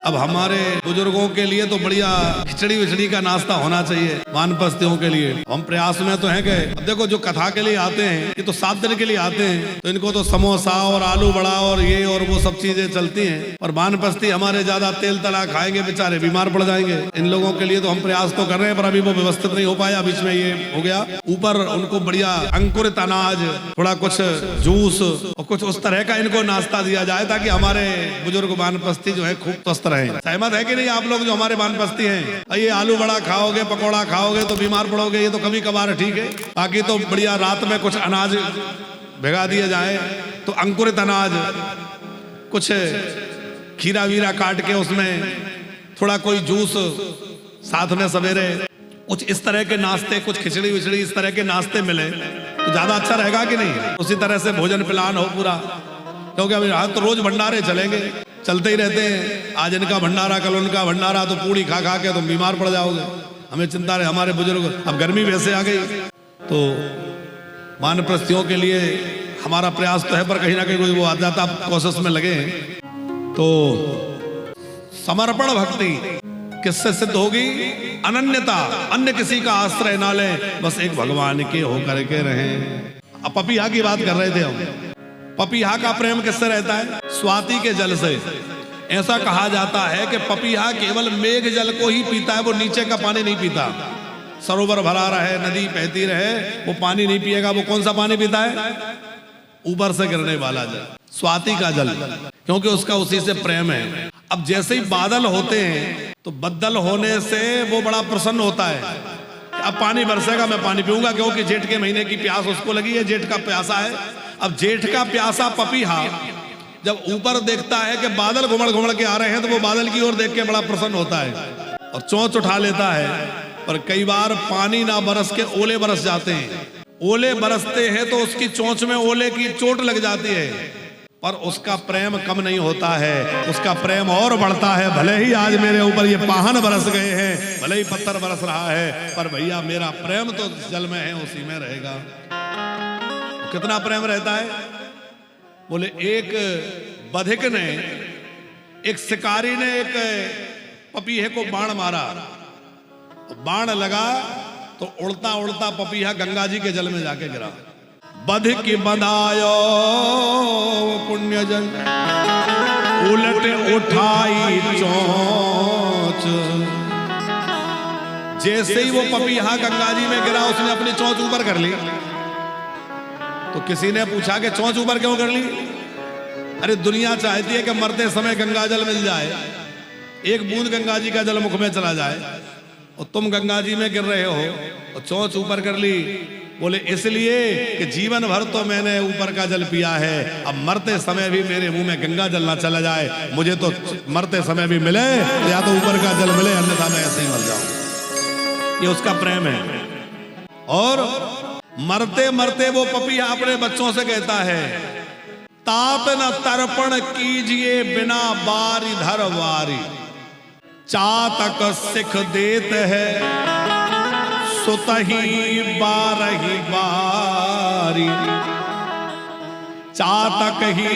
अब हमारे बुजुर्गों के लिए तो बढ़िया खिचड़ी विचड़ी का नाश्ता होना चाहिए वानप्रस्थियों के लिए। हम प्रयास में तो हैं कि अब देखो जो कथा के लिए आते हैं ये तो 7 दिन के लिए आते हैं, तो इनको तो समोसा और आलू बड़ा और ये और वो सब चीजें चलती हैं। और वानप्रस्थी हमारे ज्यादा तेल तला खाएंगे बेचारे बीमार पड़ जाएंगे। इन लोगों के लिए तो हम प्रयास तो कर रहे हैं पर अभी वो व्यवस्थित नहीं हो पाया, बीच में ये हो गया। ऊपर उनको बढ़िया अंकुरित अनाज, थोड़ा कुछ जूस और कुछ उस तरह का इनको नाश्ता दिया जाए ताकि हमारे बुजुर्ग वानप्रस्थी जो है खूब स्वस्थ रहे। सहमत है कि नहीं आप लोग जो हमारे वानप्रस्थी हैं? ये आलू बड़ा खाओगे पकौड़ा खाओगे तो बीमार पड़ोगे, ये तो कभी कभार ठीक है। बाकी तो बढ़िया रात में कुछ अनाज भिगा दिए जाए तो अंकुरित अनाज, कुछ खीरा वीरा काट के उसमें थोड़ा कोई जूस साथ में सवेरे, कुछ इस तरह के नाश्ते, कुछ खिचड़ी विचड़ी इस तरह के नाश्ते मिले तो ज्यादा अच्छा रहेगा कि नहीं? उसी तरह से भोजन प्लान हो पूरा, क्योंकि अभी तो रोज भंडारे चलेंगे, चलते ही रहते हैं। आज इनका भंडारा कल उनका भंडारा, तो पूड़ी खा खा के तुम बीमार पड़ जाओगे। हमें चिंता रहे हमारे बुजुर्ग, अब गर्मी वैसे आ गई तो वानप्रस्थियों के लिए हमारा प्रयास तो है पर कहीं ना कहीं कोई वो आ जाता कोशिश में लगे। तो समर्पण भक्ति किससे सिद्ध होगी? अनन्यता, अन्य किसी का आश्रय ना ले, बस एक भगवान के होकर के रहें। अब पपीहा की बात कर रहे थे हम। पपीहा का प्रेम किससे रहता है? स्वाति के जल से। ऐसा कहा जाता है कि पपीहा केवल मेघ जल को ही पीता है, वो नीचे का पानी नहीं पीता। सरोवर भरा रहे, नदी बहती रहे, वो पानी नहीं पिएगा। वो कौन सा पानी पीता है? ऊपर से गिरने वाला जल, स्वाति का जल, क्योंकि उसका उसी से प्रेम है। अब जैसे ही बादल होते हैं तो बदल होने से वो बड़ा प्रसन्न होता है। अब पानी बरसेगा मैं पानी पीऊंगा, क्योंकि जेठ के महीने की प्यास उसको लगी है, जेठ का प्यासा है। अब जेठ का प्यासा पपीहा जब ऊपर देखता है कि बादल घुमड़ घुमड़ के आ रहे हैं तो वो बादल की ओर देख के बड़ा प्रसन्न होता है और चोंच उठा लेता है। पर कई बार पानी ना बरस के ओले बरस जाते हैं। ओले बरसते हैं तो उसकी चोंच में ओले की चोट लग जाती है, पर उसका प्रेम कम नहीं होता है, उसका प्रेम और बढ़ता है। भले ही आज मेरे ऊपर ये पाहन बरस गए हैं, भले ही पत्थर बरस रहा है, पर भैया मेरा प्रेम तो जल में है, उसी में रहेगा। कितना प्रेम रहता है? बोले एक बधिक ने, एक शिकारी ने एक पपीहे को बाण मारा, बाण लगा तो उड़ता उड़ता पपीहा गंगा जी के जल में जाके गिरा। बधिक बंधायो पुण्य जन, उलट उठाई चोंच। जैसे ही वो पपीहा गंगा जी में गिरा उसने अपनी चोंच ऊपर कर ली। तो किसी ने पूछा कि चोंच ऊपर क्यों कर ली? अरे दुनिया चाहती है कि मरते समय गंगा जल मिल जाए, एक बूंद गंगा जी का जल मुख में चला जाए, और तुम गंगा जी में गिर रहे हो और चोंच ऊपर कर ली। बोले इसलिए कि जीवन भर तो मैंने ऊपर का जल पिया है, अब मरते समय भी मेरे मुंह में गंगा जल ना चला जाए। मुझे तो मरते समय भी मिले, या तो ऊपर का जल मिले, अन्यथा मैं ऐसे ही मर जाऊं। ये उसका प्रेम है। और मरते मरते वो पपीहा अपने बच्चों से कहता है, तात न तर्पण कीजिए बिना बारी धर वारी, चातक सिख देत है सुतही बारही बारी। चातक ही